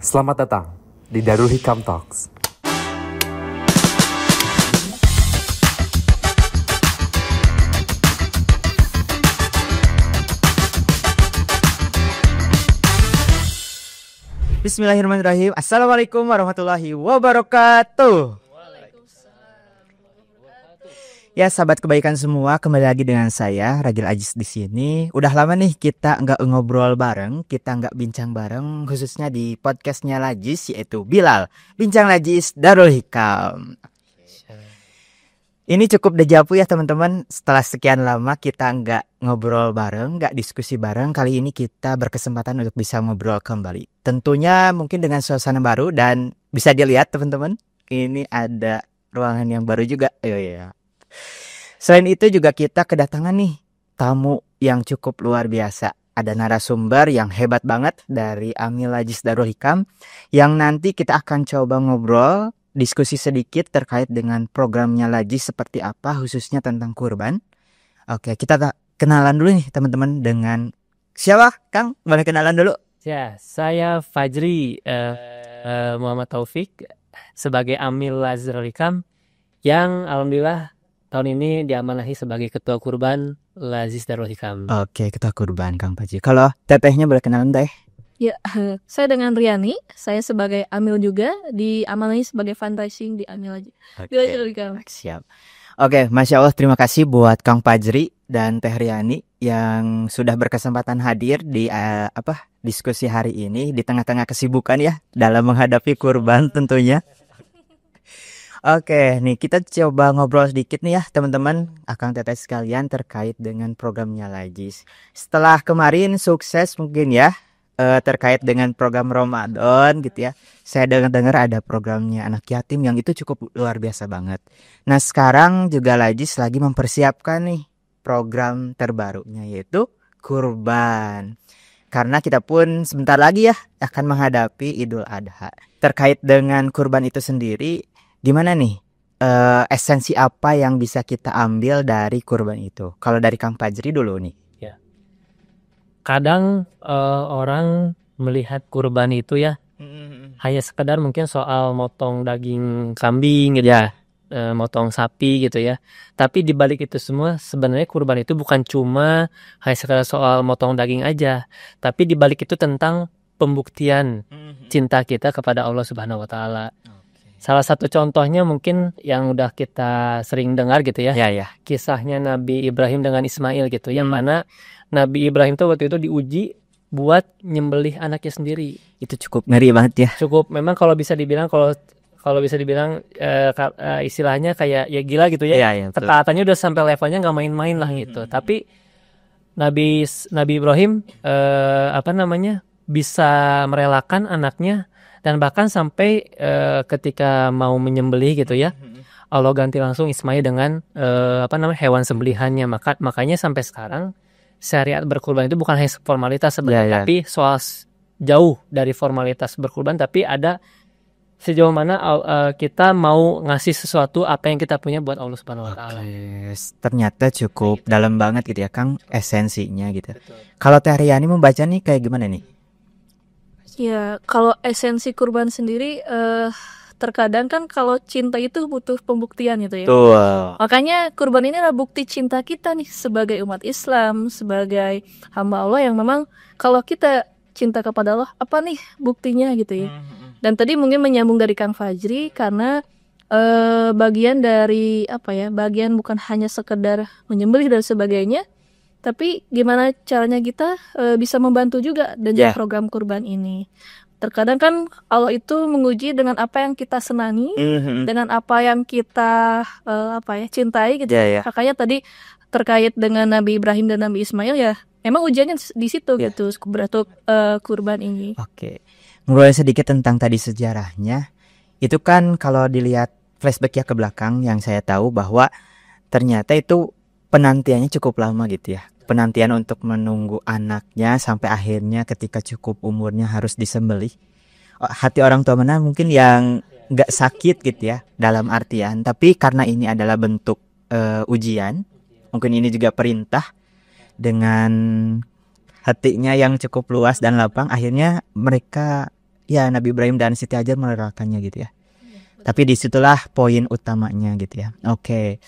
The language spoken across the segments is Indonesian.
Selamat datang di Darul Hikam Talks. Bismillahirrahmanirrahim. Assalamualaikum warahmatullahi wabarakatuh. Ya sahabat kebaikan semua, kembali lagi dengan saya Ragil Aziz di sini. Udah lama nih kita nggak ngobrol bareng, kita nggak bincang bareng, khususnya di podcastnya Lajis, yaitu Bilal Bincang Lajis Darul Hikam. Ini cukup dejavu ya teman-teman. Setelah sekian lama kita nggak ngobrol bareng, nggak diskusi bareng, kali ini kita berkesempatan untuk bisa ngobrol kembali. Tentunya mungkin dengan suasana baru dan bisa dilihat teman-teman, ini ada ruangan yang baru juga. Ya. Selain itu juga kita kedatangan nih tamu yang cukup luar biasa. Ada narasumber yang hebat banget dari Amil Lajis Darul Hikam yang nanti kita akan coba ngobrol, diskusi sedikit terkait dengan programnya Lajis seperti apa, khususnya tentang kurban. Oke, kita kenalan dulu nih teman-teman dengan siapa? Kang, boleh kenalan dulu? Ya, saya Fajri Muhammad Taufik sebagai Amil Lajis Darul Hikam yang alhamdulillah tahun ini diamanahi sebagai Ketua Kurban Lajis Darul Hikam. Oke, Ketua Kurban Kang Fajri. Kalau tetehnya boleh kenalan teh? Ya, saya dengan Riani, saya sebagai Amil juga, diamanahi sebagai fundraising di Amil Lajis Darul Hikam. Siap. Oke, Masya Allah, terima kasih buat Kang Fajri dan Teh Riani yang sudah berkesempatan hadir di diskusi hari ini di tengah-tengah kesibukan ya dalam menghadapi kurban tentunya. Oke, nih kita coba ngobrol sedikit nih ya teman-teman, Akang Teteh sekalian terkait dengan programnya Lajis. Setelah kemarin sukses mungkin ya terkait dengan program Ramadan gitu ya. Saya dengar ada programnya anak yatim yang itu cukup luar biasa banget. Nah sekarang juga Lajis lagi mempersiapkan nih program terbarunya yaitu kurban. Karena kita pun sebentar lagi ya akan menghadapi Idul Adha. Terkait dengan kurban itu sendiri, gimana nih esensi apa yang bisa kita ambil dari kurban itu? Kalau dari Kang Fajri dulu nih. Ya. Kadang orang melihat kurban itu ya hanya sekedar mungkin soal motong daging kambing gitu ya, motong sapi gitu ya. Tapi di balik itu semua sebenarnya kurban itu bukan cuma hanya sekedar soal motong daging aja, tapi di balik itu tentang pembuktian cinta kita kepada Allah Subhanahu wa taala. Salah satu contohnya mungkin yang udah kita sering dengar gitu ya. Ya. Kisahnya Nabi Ibrahim dengan Ismail gitu. Yang mana Nabi Ibrahim tuh waktu itu diuji buat nyembelih anaknya sendiri. Itu cukup ngeri banget ya. Cukup memang kalau bisa dibilang istilahnya kayak ya gila gitu ya. Iya, Ketaatannya udah sampai levelnya nggak main-main lah gitu. Tapi Nabi Ibrahim bisa merelakan anaknya. Dan bahkan sampai ketika mau menyembelih gitu ya, Allah ganti langsung Ismail dengan hewan sembelihannya. Makanya sampai sekarang syariat berkurban itu bukan hanya formalitas sebenarnya, tapi soal jauh dari formalitas berkurban, tapi ada sejauh mana kita mau ngasih sesuatu apa yang kita punya buat Allah Subhanahu wa taala. Ternyata cukup dalam banget gitu ya Kang esensinya gitu. Kalau Teh Riani membaca nih kayak gimana nih? Ya, kalau esensi kurban sendiri terkadang kan kalau cinta itu butuh pembuktian gitu ya. Tuh. Makanya kurban ini adalah bukti cinta kita nih sebagai umat Islam, sebagai hamba Allah yang memang kalau kita cinta kepada Allah, apa nih buktinya gitu ya. Dan tadi mungkin menyambung dari Kang Fajri karena bagian dari bagian bukan hanya sekedar menyembelih dan sebagainya, tapi gimana caranya kita bisa membantu juga dengan program kurban ini. Terkadang kan Allah itu menguji dengan apa yang kita senangi, dengan apa yang kita cintai gitu. Makanya tadi terkait dengan Nabi Ibrahim dan Nabi Ismail ya, emang ujiannya di situ gitu untuk kurban ini. Oke. Ngobrol sedikit tentang tadi sejarahnya. Itu kan kalau dilihat flashback ya ke belakang yang saya tahu bahwa ternyata itu penantiannya cukup lama gitu ya. Penantian untuk menunggu anaknya sampai akhirnya ketika cukup umurnya harus disembelih. Hati orang tua mana mungkin yang gak sakit gitu ya dalam artian. Tapi karena ini adalah bentuk ujian, mungkin ini juga perintah, dengan hatinya yang cukup luas dan lapang, akhirnya mereka ya Nabi Ibrahim dan Siti Hajar merelakannya gitu ya. Tapi disitulah poin utamanya gitu ya. Oke.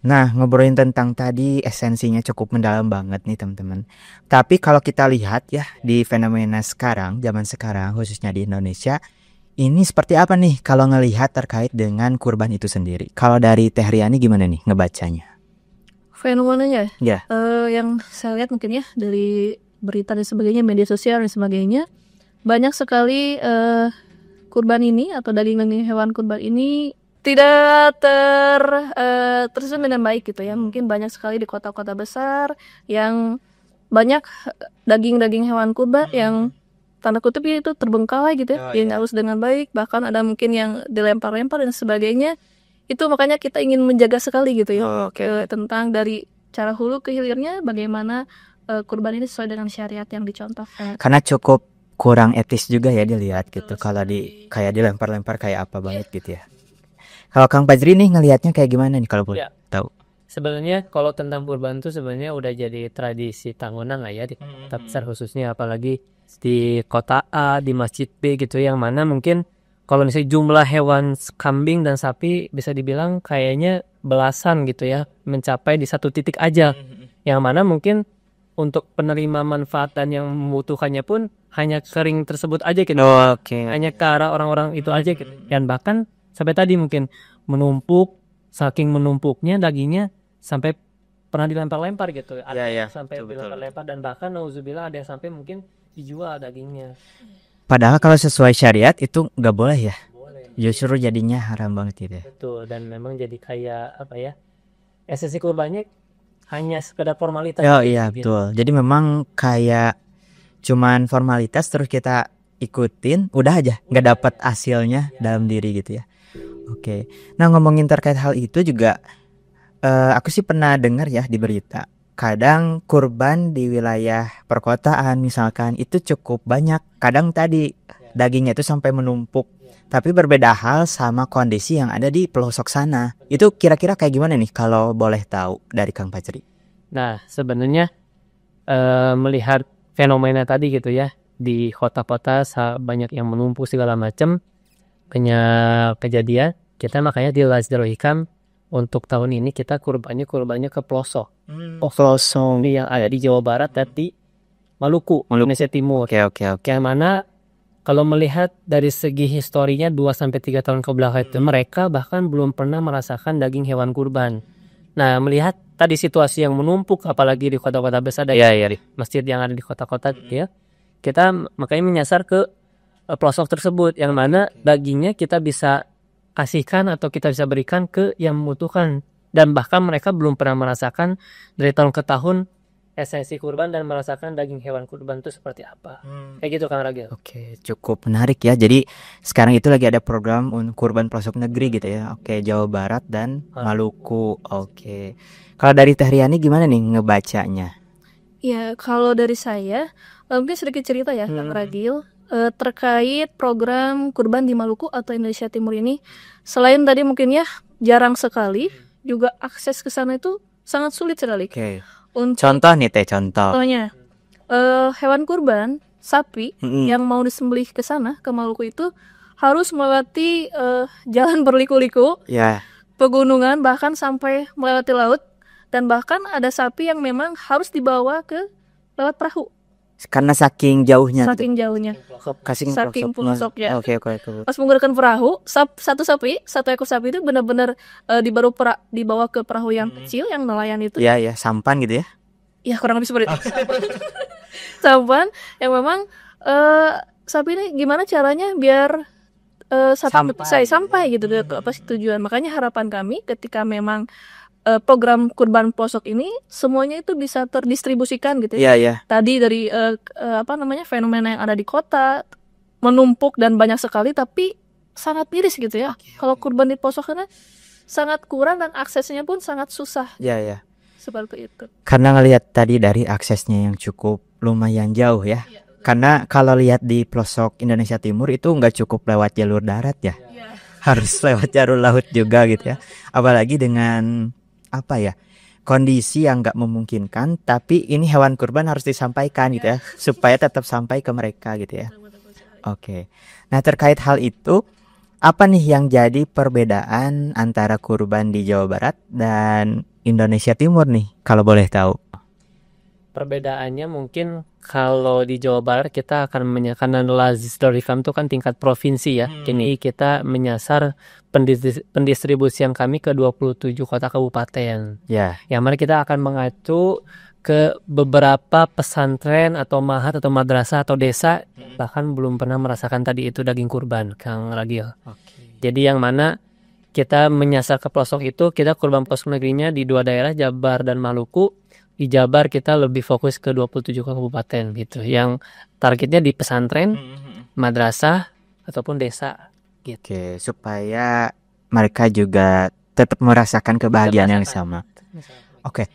Nah, ngobrolin tentang tadi esensinya cukup mendalam banget nih teman-teman. Tapi kalau kita lihat ya di fenomena sekarang, zaman sekarang khususnya di Indonesia, ini seperti apa nih kalau ngelihat terkait dengan kurban itu sendiri? Kalau dari Teh Riani gimana nih ngebacanya? Fenomenanya Ya. yang saya lihat mungkin ya dari berita dan sebagainya, media sosial dan sebagainya, banyak sekali kurban ini atau daging-daging hewan kurban ini tidak tersusun dengan baik gitu ya. Mungkin banyak sekali di kota-kota besar yang banyak daging-daging hewan kurban yang tanda kutip itu terbengkalai gitu ya, yang harus dengan baik, bahkan ada mungkin yang dilempar-lempar dan sebagainya. Itu makanya kita ingin menjaga sekali gitu ya, tentang dari cara hulu ke hilirnya bagaimana kurban ini sesuai dengan syariat yang dicontohkan. Karena cukup kurang etis juga ya dilihat gitu kalau kayak dilempar-lempar kayak apa banget gitu ya. Kalau Kang Fajri nih ngelihatnya kayak gimana nih kalau boleh tahu? Sebenarnya kalau tentang kurban tuh sebenarnya udah jadi tradisi tahunan lah ya di kota besar khususnya, apalagi di kota A, di masjid B gitu, yang mana mungkin kalau misalnya jumlah hewan kambing dan sapi bisa dibilang kayaknya belasan gitu ya, mencapai di satu titik aja, yang mana mungkin untuk penerima manfaat dan yang membutuhkannya pun hanya kering tersebut aja gitu. Hanya ke arah orang-orang itu aja gitu. Dan bahkan sampai tadi mungkin menumpuk, saking menumpuknya dagingnya sampai pernah dilempar-lempar gitu. Ada sampai dilempar-lempar dan bahkan nauzubillah ada yang sampai mungkin dijual dagingnya. Padahal kalau sesuai syariat itu nggak boleh ya. Justru jadinya haram banget gitu ya. Betul, dan memang jadi kayak apa ya? Esensi kurbannya hanya sekedar formalitas. Oh iya betul. Jadi memang kayak cuman formalitas terus kita ikutin, udah aja nggak dapat hasilnya dalam diri gitu ya. Oke. Nah ngomongin terkait hal itu juga, aku sih pernah dengar ya di berita. Kadang kurban di wilayah perkotaan misalkan itu cukup banyak. Kadang tadi dagingnya itu sampai menumpuk. Tapi berbeda hal sama kondisi yang ada di pelosok sana. Itu kira-kira kayak gimana nih kalau boleh tahu dari Kang Fajri? Nah, sebenarnya melihat fenomena tadi gitu ya, di kota-kota banyak yang menumpuk segala macam, banyak kejadian. Kita makanya di Lazdaro Hikam untuk tahun ini kita kurbannya ke pelosok. Pelosok yang ada di Jawa Barat dan di Maluku, Indonesia Timur. Oke. Yang mana kalau melihat dari segi historinya 2-3 tahun ke belakang itu, mereka bahkan belum pernah merasakan daging hewan kurban. Nah, melihat tadi situasi yang menumpuk apalagi di kota-kota besar dan masjid yang ada di kota-kota ya, kita makanya menyasar ke pelosok tersebut yang mana dagingnya kita bisa kasihkan atau kita bisa berikan ke yang membutuhkan, dan bahkan mereka belum pernah merasakan dari tahun ke tahun esensi kurban dan merasakan daging hewan kurban itu seperti apa. Kayak gitu Kang Ragil. Oke, cukup menarik ya. Jadi sekarang itu lagi ada program kurban pelosok negeri gitu ya. Oke, Jawa Barat dan Maluku. Oke. Kalau dari Teh Riani gimana nih ngebacanya? Ya, kalau dari saya mungkin sedikit cerita ya Kang Ragil terkait program kurban di Maluku atau Indonesia Timur ini. Selain tadi mungkin ya jarang sekali, juga akses ke sana itu sangat sulit sekali. Oke. Contoh nih Teh, contohnya hewan kurban sapi yang mau disembelih ke sana ke Maluku itu harus melewati jalan berliku-liku, pegunungan, bahkan sampai melewati laut, dan bahkan ada sapi yang memang harus dibawa ke lewat perahu karena saking jauhnya. Saking pelosoknya. Oke. Pas menggunakan perahu, satu ekor sapi itu benar-benar dibawa ke perahu yang kecil yang nelayan itu. Iya, sampan gitu ya. Ya kurang lebih seperti itu. Sampan yang memang sapi ini gimana caranya biar sampai gitu ke apa sih tujuan. Makanya harapan kami ketika memang program kurban pelosok ini semuanya itu bisa terdistribusikan gitu ya. Tadi dari fenomena yang ada di kota menumpuk dan banyak sekali tapi sangat miris gitu ya. Kalau kurban di pelosok sana sangat kurang dan aksesnya pun sangat susah. Seperti itu. Karena ngelihat tadi dari aksesnya yang cukup lumayan jauh ya. Karena kalau lihat di pelosok Indonesia Timur itu nggak cukup lewat jalur darat ya. Harus lewat jalur laut juga gitu ya. Apalagi dengan kondisi yang nggak memungkinkan, tapi ini hewan kurban harus disampaikan gitu ya, supaya tetap sampai ke mereka gitu ya. Oke. Nah, terkait hal itu, apa nih yang jadi perbedaan antara kurban di Jawa Barat dan Indonesia Timur nih, kalau boleh tahu? Perbedaannya mungkin kalau di Jawa Barat kita akan karena Lazis Dorikam itu kan tingkat provinsi ya. Kini kita menyasar pendistribusian kami ke 27 kota kabupaten. Ya. Yang mana kita akan mengacu ke beberapa pesantren atau mahat atau madrasah atau desa bahkan belum pernah merasakan tadi itu daging kurban, Kang Ragil. Jadi yang mana kita menyasar ke pelosok itu, kita kurban pelosok negerinya di 2 daerah, Jabar dan Maluku. Di Jabar kita lebih fokus ke 27 kabupaten gitu, yang targetnya di pesantren, madrasah ataupun desa gitu. Oke, supaya mereka juga tetap merasakan kebahagiaan yang sama. Oke.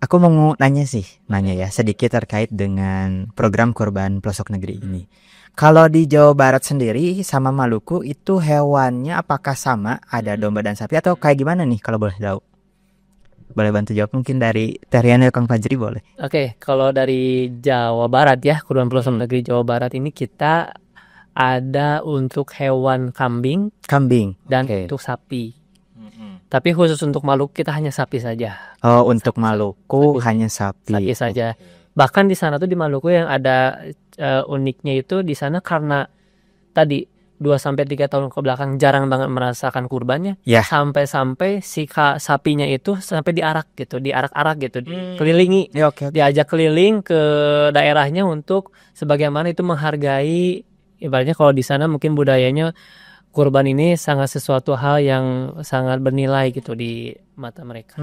Aku mau nanya ya sedikit terkait dengan program kurban pelosok negeri ini. Kalau di Jawa Barat sendiri sama Maluku itu hewannya apakah sama? Ada domba dan sapi atau kayak gimana nih kalau boleh tahu? Boleh bantu jawab mungkin dari Terian atau Kang Fajri boleh. Oke, kalau dari Jawa Barat ya, kurban pelosok negeri Jawa Barat ini kita ada untuk hewan kambing dan Oke. untuk sapi. Tapi khusus untuk Maluku kita hanya sapi saja. Oh, untuk Maluku Sapi. hanya sapi. Sapi saja. Bahkan di sana tuh di Maluku yang ada uniknya itu di sana karena tadi 2-3 tahun ke belakang jarang banget merasakan kurbannya. Ya. Sampai-sampai si sapinya itu sampai diarak gitu, diarak-arak gitu, kelilingi. Ya, oke. Diajak keliling ke daerahnya untuk sebagaimana itu menghargai, ibaratnya kalau di sana mungkin budayanya kurban ini sangat sesuatu hal yang sangat bernilai gitu di mata mereka.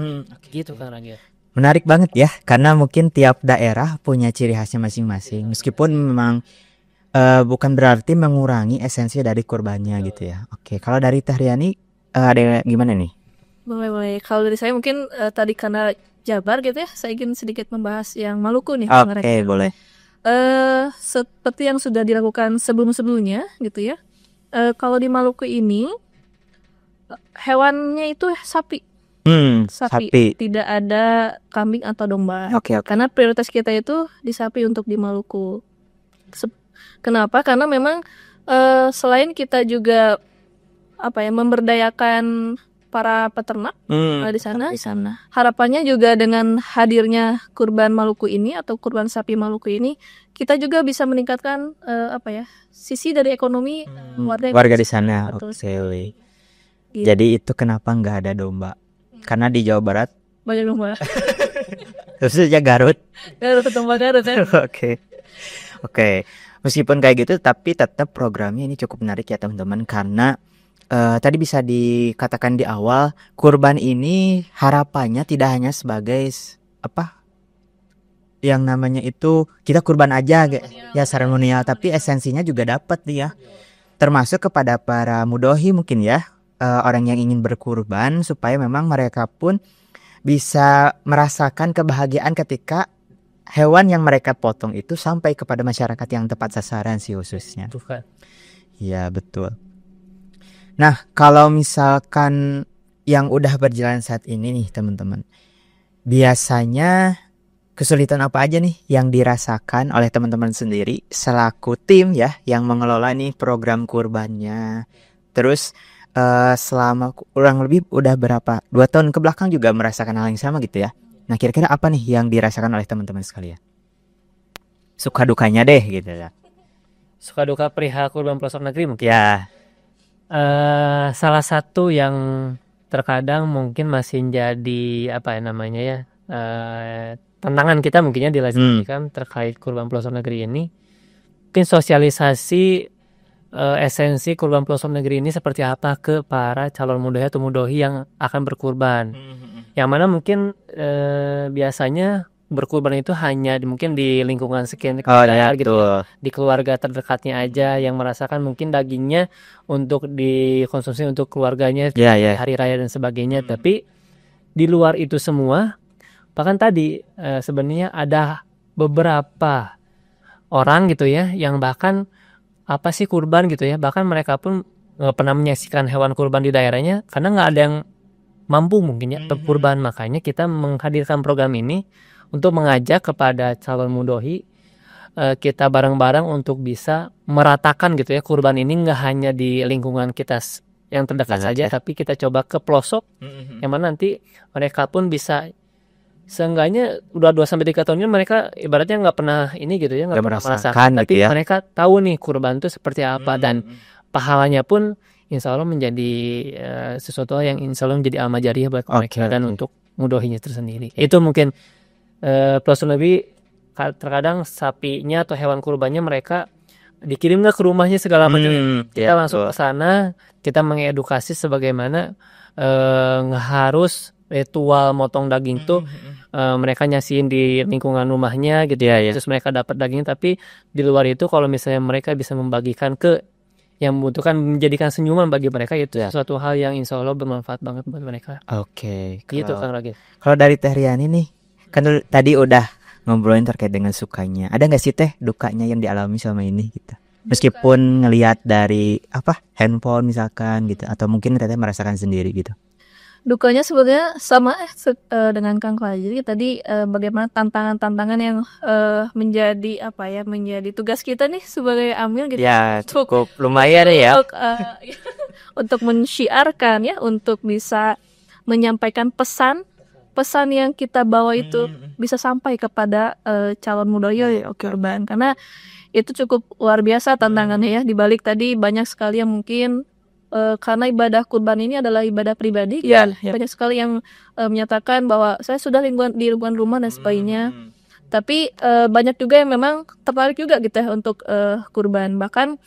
Gitu kan Ragil. Menarik banget ya, karena mungkin tiap daerah punya ciri khasnya masing-masing. Meskipun memang bukan berarti mengurangi esensi dari kurbannya gitu ya. Oke, kalau dari Teh Riani ada gimana nih? Boleh. Kalau dari saya mungkin tadi karena Jabar gitu ya, saya ingin sedikit membahas yang Maluku nih. Kang Oke, Ragil. boleh. Seperti yang sudah dilakukan sebelum-sebelumnya gitu ya. Kalau di Maluku ini hewannya itu sapi. Sapi. Tidak ada kambing atau domba. Oke. Karena prioritas kita itu di sapi untuk di Maluku. Kenapa? Karena memang selain kita juga memberdayakan para peternak di sana. Harapannya juga dengan hadirnya kurban Maluku ini atau kurban sapi Maluku ini, kita juga bisa meningkatkan sisi dari ekonomi warga di sana. Betul. Oke. Gitu. Jadi itu kenapa nggak ada domba? Karena di Jawa Barat Banyak domba. khususnya Garut. Garut ya. Oke. Meskipun kayak gitu, tapi tetap programnya ini cukup menarik ya teman-teman, karena tadi bisa dikatakan di awal, kurban ini harapannya tidak hanya sebagai yang namanya itu kita kurban aja ya seremonial, tapi esensinya juga dapat ya, termasuk kepada para mudohi mungkin ya, orang yang ingin berkurban, supaya memang mereka pun bisa merasakan kebahagiaan ketika hewan yang mereka potong itu sampai kepada masyarakat yang tepat sasaran sih khususnya. Bukan. Iya, betul. Nah, kalau misalkan yang udah berjalan saat ini nih teman-teman, biasanya kesulitan apa aja nih yang dirasakan oleh teman-teman sendiri selaku tim ya yang mengelola nih program kurbannya. Terus selama kurang lebih udah berapa 2 tahun ke belakang juga merasakan hal yang sama gitu ya. Nah, kira-kira apa nih yang dirasakan oleh teman-teman sekalian? Suka dukanya deh gitu ya. Suka duka perihal kurban pelosok negeri mungkin. Ya. Salah satu yang terkadang mungkin masih jadi tantangan kita mungkinnya di kan terkait kurban pelosok negeri ini, mungkin sosialisasi esensi kurban pelosok negeri ini seperti apa ke para calon mudohi atau mudohi yang akan berkurban. Yang mana mungkin biasanya berkurban itu hanya mungkin di lingkungan sekian gitu, di keluarga terdekatnya aja yang merasakan mungkin dagingnya untuk dikonsumsi untuk keluarganya hari raya dan sebagainya. Tapi di luar itu semua, bahkan tadi sebenarnya ada beberapa orang gitu ya yang bahkan apa sih kurban gitu ya, bahkan mereka pun nggak pernah menyaksikan hewan kurban di daerahnya karena nggak ada yang mampu mungkin ya berkurban. Makanya kita menghadirkan program ini untuk mengajak kepada calon mudohi kita bareng-bareng untuk bisa meratakan gitu ya kurban ini nggak hanya di lingkungan kita yang terdekat saja, tapi kita coba ke pelosok yang mana nanti mereka pun bisa seenggaknya udah 2-3 tahun ini mereka ibaratnya nggak pernah ini gitu ya, nggak pernah merasakan, tapi gitu ya. mereka tahu nih kurban itu seperti apa dan pahalanya pun insya Allah menjadi sesuatu yang insya Allah menjadi amal jariah buat mereka dan untuk mudahinya tersendiri. Itu mungkin plus lebih terkadang sapinya atau hewan kurbannya mereka dikirim nggak ke rumahnya segala macam. Kita langsung ke sana, kita mengedukasi sebagaimana nggak harus ritual motong daging tuh mereka nyasihin di lingkungan rumahnya gitu ya. Terus mereka dapat daging, tapi di luar itu kalau misalnya mereka bisa membagikan ke yang membutuhkan, menjadikan senyuman bagi mereka, itu ya suatu hal yang insya Allah bermanfaat banget buat mereka. Oke. Gitu Kang Ragil. Kalau dari Teh Riani nih, kan tadi udah ngobrolin terkait dengan sukanya. Ada nggak sih Teh dukanya yang dialami selama ini gitu? Meskipun ngelihat dari handphone misalkan gitu, atau mungkin Teteh merasakan sendiri gitu. Dukanya sebenarnya sama dengan Kang Fajri tadi, bagaimana tantangan-tantangan yang menjadi menjadi tugas kita nih sebagai amil gitu. Ya cukup lumayan ya. Untuk mensyiarkan ya, untuk bisa menyampaikan pesan yang kita bawa itu bisa sampai kepada calon mudahil kurban, karena itu cukup luar biasa tantangannya ya. Dibalik tadi banyak sekali yang mungkin karena ibadah kurban ini adalah ibadah pribadi, banyak sekali yang menyatakan bahwa saya sudah di lingkungan rumah dan sebagainya. Tapi banyak juga yang memang tertarik juga gitu ya untuk kurban. Bahkan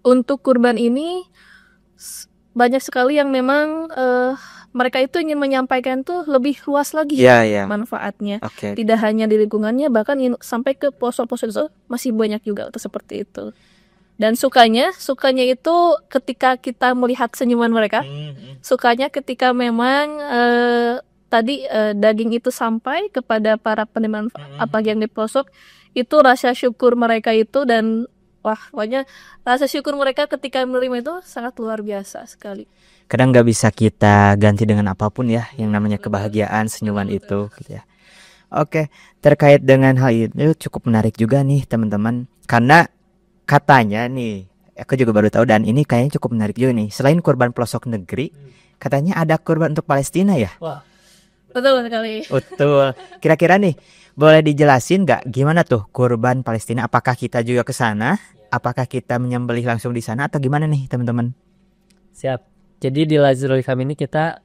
untuk kurban ini banyak sekali yang memang mereka itu ingin menyampaikan tuh lebih luas lagi manfaatnya. Tidak hanya di lingkungannya, bahkan sampai ke pelosok-pelosok itu masih banyak juga seperti itu. Dan sukanya itu ketika kita melihat senyuman mereka, sukanya ketika memang daging itu sampai kepada para penerima yang di pelosok, itu rasa syukur mereka itu, dan pokoknya rasa syukur mereka ketika menerima itu sangat luar biasa sekali. Kadang nggak bisa kita ganti dengan apapun ya, yang namanya kebahagiaan, senyuman itu gitu ya. Oke, terkait dengan hal itu cukup menarik juga nih teman-teman, karena katanya nih, aku juga baru tahu dan ini kayaknya cukup menarik juga nih. Selain kurban pelosok negeri, katanya ada kurban untuk Palestina ya? Wah, betul sekali. Betul. Kira-kira nih, boleh dijelasin nggak gimana tuh kurban Palestina? Apakah kita juga ke sana? Apakah kita menyembelih langsung di sana atau gimana nih teman-teman? Siap. Jadi di Lazrul Hikam ini kita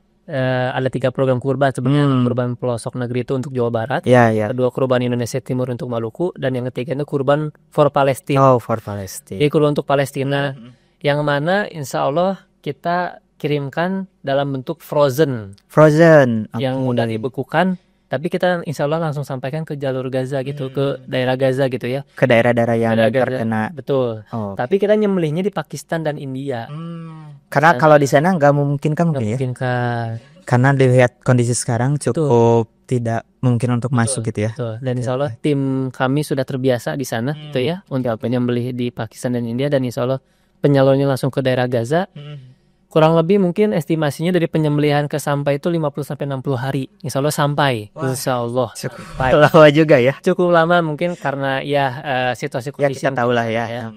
ada 3 program kurban sebenarnya. Kurban pelosok negeri itu untuk Jawa Barat, kedua kurban Indonesia Timur untuk Maluku, dan yang ketiga itu kurban for Palestine. For Palestine. Jadi kurban untuk Palestina yang mana insya Allah kita kirimkan dalam bentuk frozen yang mudah dibekukan, tapi kita insya Allah langsung sampaikan ke jalur Gaza gitu, ke daerah Gaza gitu ya, ke daerah-daerah yang terkena. Betul. Tapi kita nyembelihnya di Pakistan dan India. Karena kalau di sana nggak memungkinkan mungkin ya. Karena dilihat kondisi sekarang cukup tidak mungkin untuk masuk gitu ya. Dan insya Allah tim kami sudah terbiasa di sana gitu ya, untuk penyembelih di Pakistan dan India, dan insya Allah penyalurnya langsung ke daerah Gaza. Kurang lebih mungkin estimasinya dari penyembelihan ke sampai itu 50-60 hari. Insya Allah sampai. Insya Allah. Cukup lama juga ya. Cukup lama mungkin karena situasi kondisi. Ya kita tahu lah ya.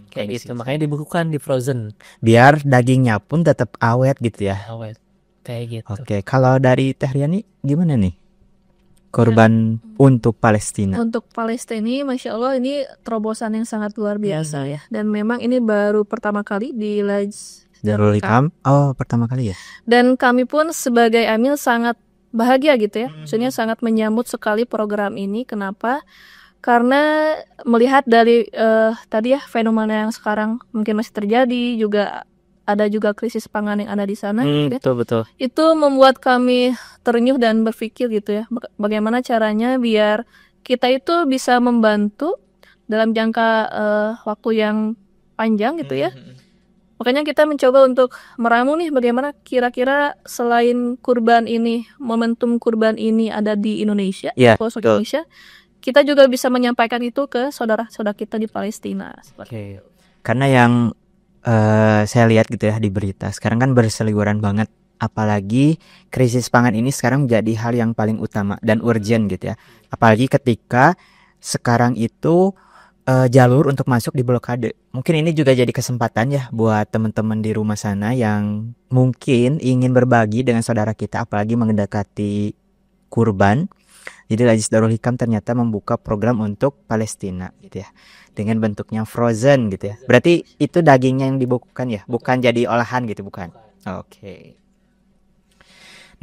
Kayak gitu. Makanya dibekukan, di frozen. Biar dagingnya pun tetap awet gitu ya. Awet. Kayak gitu. Oke, kalau dari Teh Riani gimana nih? Kurban untuk Palestina. Untuk Palestina, Masya Allah ini terobosan yang sangat luar biasa ya. Dan memang ini baru pertama kali di Lazrul Hikam. Pertama kali ya. Dan kami pun sebagai amil sangat bahagia gitu ya. Maksudnya sangat menyambut sekali program ini. Kenapa? Karena melihat dari tadi ya fenomena yang sekarang mungkin masih terjadi, juga ada juga krisis pangan yang ada di sana. Betul. Itu membuat kami terenyuh dan berpikir gitu ya, bagaimana caranya biar kita itu bisa membantu dalam jangka waktu yang panjang gitu ya. Makanya kita mencoba untuk meramu nih bagaimana kira-kira selain kurban ini, momentum kurban ini ada di Indonesia, Indonesia, kita juga bisa menyampaikan itu ke saudara-saudara kita di Palestina. Karena yang saya lihat gitu ya di berita sekarang kan berseliweran banget Apalagi krisis pangan ini sekarang menjadi hal yang paling utama dan urgent gitu ya. Apalagi ketika sekarang itu jalur untuk masuk di blokade. Mungkin ini juga jadi kesempatan ya buat teman-teman di rumah sana yang mungkin ingin berbagi dengan saudara kita, apalagi mendekati kurban. Jadi Lajis Darul Hikam ternyata membuka program untuk Palestina gitu ya, dengan bentuknya frozen gitu ya. Berarti itu dagingnya yang dibukukan ya, bukan jadi olahan gitu, bukan? Oke.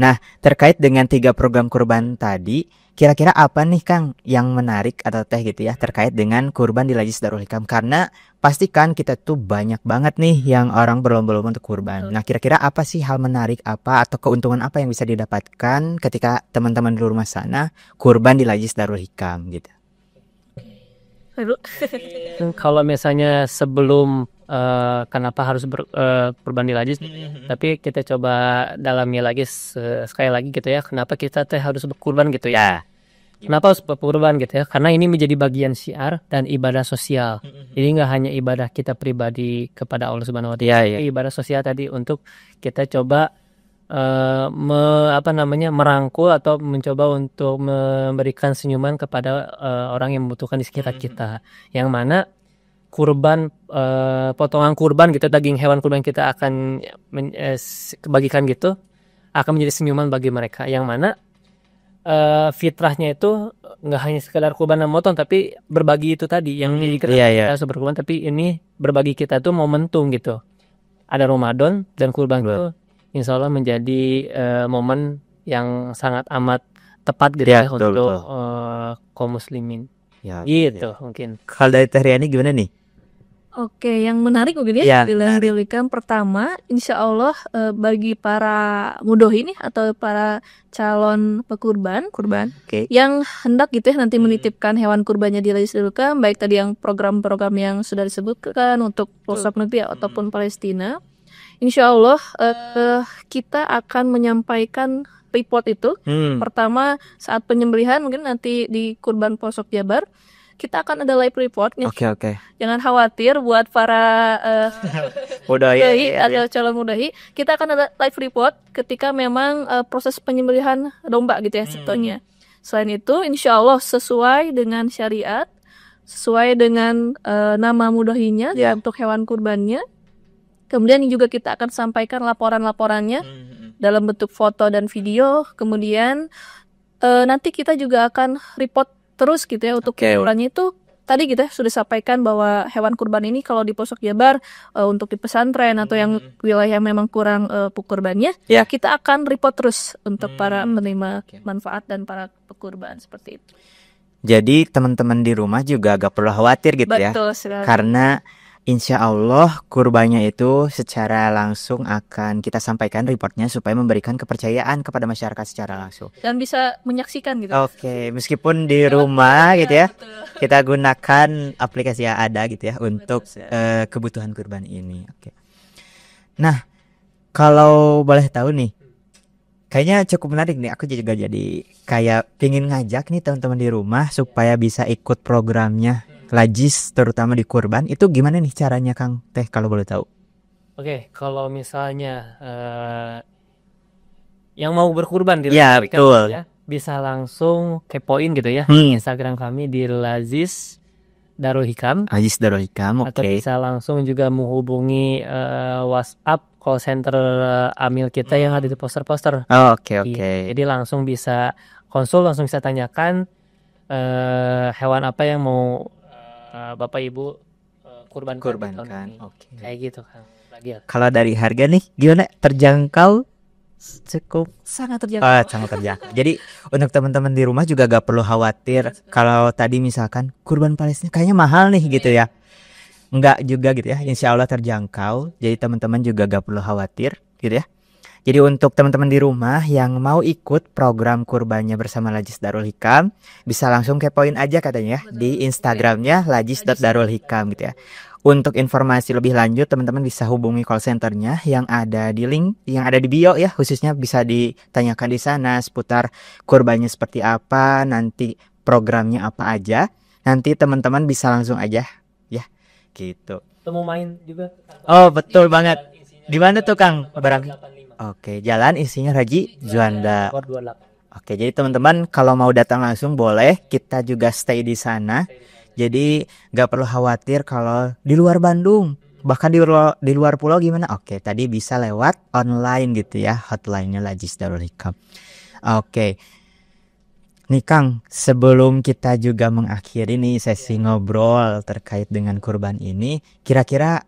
Nah, terkait dengan 3 program kurban tadi, kira-kira apa nih Kang yang menarik atau teh gitu ya terkait dengan kurban di Lajis Darul Hikam? Karena pastikan kita tuh banyak banget nih yang orang berlomba-lomba untuk kurban. Nah, kira-kira apa sih hal menarik apa atau keuntungan apa yang bisa didapatkan ketika teman-teman di rumah sana kurban di Lajis Darul Hikam gitu? Kalau misalnya sebelum kenapa harus kurban di Lajis, tapi kita coba dalami lagi sekali lagi gitu ya, kenapa kita harus berkurban gitu ya. Kenapa harus berkurban gitu ya? Karena ini menjadi bagian syiar dan ibadah sosial. Jadi nggak hanya ibadah kita pribadi kepada Allah Subhanahu wa Ta'ala, ibadah sosial tadi untuk kita coba merangkul atau mencoba untuk memberikan senyuman kepada orang yang membutuhkan di sekitar kita. Yang mana kurban, potongan kurban gitu, daging hewan kurban kita akan bagikan gitu, akan menjadi senyuman bagi mereka. Yang mana fitrahnya itu nggak hanya sekedar kurban dan motong, tapi berbagi itu tadi yang kita harus berkurban, tapi ini berbagi kita tuh momentum gitu. Ada Ramadan dan kurban itu insya Allah menjadi momen yang sangat amat tepat gitu ya untuk kaum muslimin. Ya, gitu mungkin. Kalau dari Teh Riani gimana nih? Oke, yang menarik mungkin ya di Darul Hikam pertama, insya Allah bagi para mudohi nih atau para calon pekurban yang hendak gitu ya nanti menitipkan hewan kurbannya di Lajis Darul Hikam, baik tadi yang program-program yang sudah disebutkan untuk pelosok negeri ataupun Palestina, insya Allah kita akan menyampaikan report itu pertama saat penyembelihan, mungkin nanti di Kurban Pelosok Jabar kita akan ada live report nih. Oke. Jangan khawatir buat para mudahi atau calon mudahi, kita akan ada live report ketika memang proses penyembelihan domba gitu ya sebetulnya. Selain itu, insya Allah sesuai dengan syariat, sesuai dengan nama mudahinya untuk hewan kurbannya. Kemudian juga kita akan sampaikan laporan-laporannya dalam bentuk foto dan video. Kemudian nanti kita juga akan report terus gitu ya untuk ukurannya itu. Tadi kita sudah sampaikan bahwa hewan kurban ini kalau di Pelosok Jabar untuk di pesantren atau yang wilayah yang memang kurang kurbannya, kita akan report terus untuk para menerima manfaat dan para pekurban seperti itu. Jadi teman-teman di rumah juga agak perlu khawatir gitu. Betul sekali. Karena insya Allah kurbannya itu secara langsung akan kita sampaikan reportnya supaya memberikan kepercayaan kepada masyarakat secara langsung. Dan bisa menyaksikan gitu. Oke, meskipun di rumah gitu ya, kita gunakan aplikasi yang ada gitu ya untuk kebutuhan kurban ini. Oke. Nah, kalau boleh tahu nih, kayaknya cukup menarik nih. Aku juga jadi kayak pengen ngajak nih teman-teman di rumah supaya bisa ikut programnya Lajis, terutama di kurban. Itu gimana nih caranya Kang Teh kalau boleh tahu? Oke, kalau misalnya yang mau berkurban di betul. Ya, bisa langsung kepoin gitu ya Instagram kami di Lajis Darul Hikam. Lajis Darul Hikam, Atau bisa langsung juga menghubungi WhatsApp call center Amil kita yang ada di poster-poster. Oke. Jadi langsung bisa konsul, langsung bisa tanyakan hewan apa yang mau Bapak Ibu kurbankan. Oke. Kayak gitu kan. Kalau dari harga nih gimana? Terjangkau? Cukup sangat terjangkau. Sangat terjangkau. Jadi untuk teman-teman di rumah juga gak perlu khawatir kalau tadi misalkan kurban Palestina kayaknya mahal nih gitu ya. Enggak juga gitu ya. Insya Allah terjangkau. Jadi teman-teman juga gak perlu khawatir gitu ya. Jadi untuk teman-teman di rumah yang mau ikut program kurbannya bersama Lajis Darul Hikam, bisa langsung kepoin aja katanya di Instagramnya lajis.darul hikam gitu ya. Untuk informasi lebih lanjut teman-teman bisa hubungi call centernya yang ada di link yang ada di bio ya, khususnya bisa ditanyakan di sana seputar kurbannya seperti apa, nanti programnya apa aja. Nanti teman-teman bisa langsung aja ya gitu. Mau main juga. Oh betul banget. Di mana tuh Kang? Oke, jalan isinya Raji Juanda. Nomor 28. Oke, jadi teman-teman kalau mau datang langsung boleh, kita juga stay di sana. Jadi nggak perlu khawatir kalau di luar Bandung, bahkan di luar pulau gimana? Oke, tadi bisa lewat online gitu ya, hotline-nya Lajis Darul Hikam. Oke. Nih Kang, sebelum kita juga mengakhiri nih sesi ngobrol terkait dengan kurban ini, kira-kira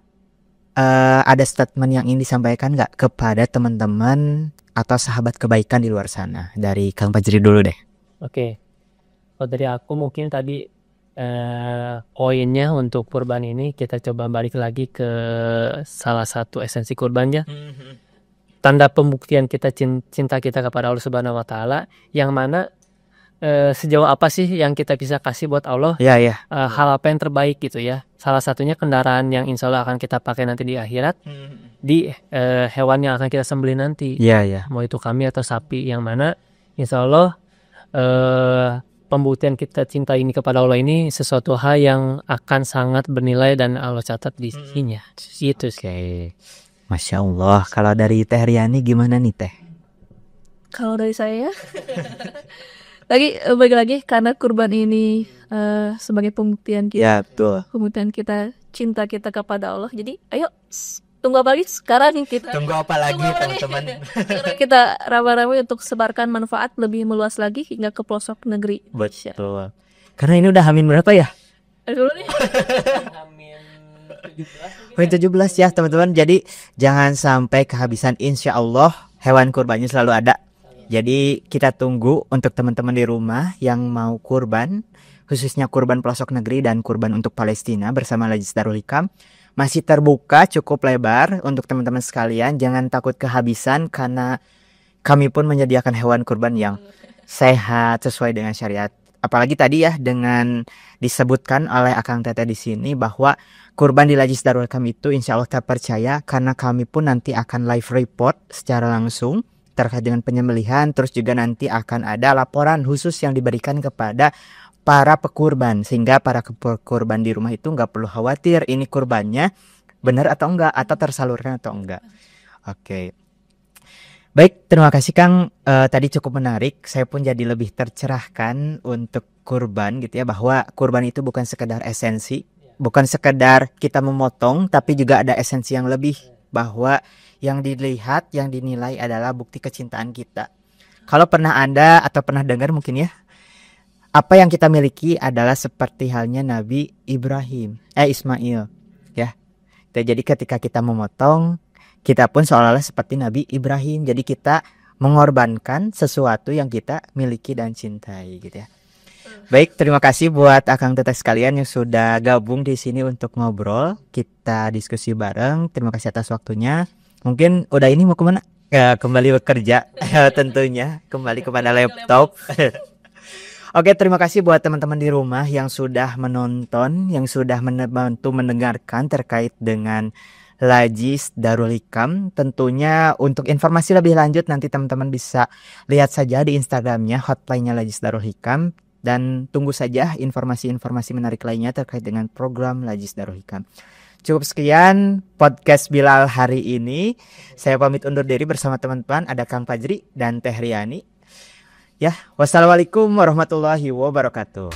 ada statement yang ingin disampaikan nggak kepada teman-teman atau sahabat kebaikan di luar sana? Dari Kang Fajri dulu deh. Oke. Kalau dari aku mungkin tadi poinnya untuk kurban ini kita coba balik lagi ke salah satu esensi kurbannya. Tanda pembuktian kita cinta kita kepada Allah Subhanahu wa taala, yang mana sejauh apa sih yang kita bisa kasih buat Allah? Ya, ya. Hal apa yang terbaik gitu ya. Salah satunya kendaraan yang insya Allah akan kita pakai nanti di akhirat, di hewan yang akan kita sembelih nanti. Ya, ya. Mau itu kambing atau sapi, yang mana insya Allah pembuktian kita cinta ini kepada Allah ini sesuatu hal yang akan sangat bernilai dan Allah catat di sisinya. Gitu sih. Oke. Masya Allah. Kalau dari Teh Riani gimana nih Teh? Kalau dari saya balik lagi karena kurban ini sebagai pembuktian kita, Ya, betul. pembuktian kita cinta kita kepada Allah. Jadi ayo tunggu apa lagi sekarang kita Tunggu apa lagi Tunggu apa lagi? teman-teman? sekarang kita ramai-ramai untuk sebarkan manfaat lebih meluas lagi hingga ke pelosok negeri. Betul. Karena ini udah Hamin berapa ya? Dulu nih. Poin 17 ya teman-teman. Jadi jangan sampai kehabisan, insya Allah hewan kurbannya selalu ada. Jadi kita tunggu untuk teman-teman di rumah yang mau kurban, khususnya kurban pelosok negeri dan kurban untuk Palestina bersama Lajis Darul Hikam. Masih terbuka cukup lebar untuk teman-teman sekalian. Jangan takut kehabisan karena kami pun menyediakan hewan kurban yang sehat sesuai dengan syariat. Apalagi tadi ya dengan disebutkan oleh Akang Teteh di sini bahwa kurban di Lajis Darul Hikam itu insya Allah terpercaya karena kami pun nanti akan live report secara langsung terkait dengan penyembelihan. Terus juga nanti akan ada laporan khusus yang diberikan kepada para pekurban, sehingga para pekurban di rumah itu nggak perlu khawatir ini kurbannya benar atau enggak, atau tersalurkan atau enggak. Oke. Baik, terima kasih Kang. Tadi cukup menarik. Saya pun jadi lebih tercerahkan untuk kurban gitu ya, bahwa kurban itu bukan sekedar esensi, bukan sekedar kita memotong, tapi juga ada esensi yang lebih, bahwa yang dilihat, yang dinilai adalah bukti kecintaan kita. Kalau pernah Anda atau pernah dengar mungkin ya, apa yang kita miliki adalah seperti halnya Nabi Ismail ya. Jadi ketika kita memotong, kita pun seolah-olah seperti Nabi Ibrahim. Jadi kita mengorbankan sesuatu yang kita miliki dan cintai gitu ya. Baik, terima kasih buat Akang Teteh sekalian yang sudah gabung di sini untuk ngobrol. Kita diskusi bareng. Terima kasih atas waktunya. Mungkin udah ini mau kemana? Ya, kembali bekerja tentunya. Kembali kepada laptop. Oke, terima kasih buat teman-teman di rumah yang sudah menonton, yang sudah membantu mendengarkan terkait dengan Lajis Darul Hikam. Tentunya untuk informasi lebih lanjut nanti teman-teman bisa lihat saja di Instagramnya, hotline-nya Lajis Darul Hikam. Dan tunggu saja informasi-informasi menarik lainnya terkait dengan program Lajis Darul Hikam. Cukup sekian podcast Bilal hari ini. Saya pamit undur diri bersama teman-teman. Ada Kang Fajri dan Teh Riani. Ya, wassalamualaikum warahmatullahi wabarakatuh.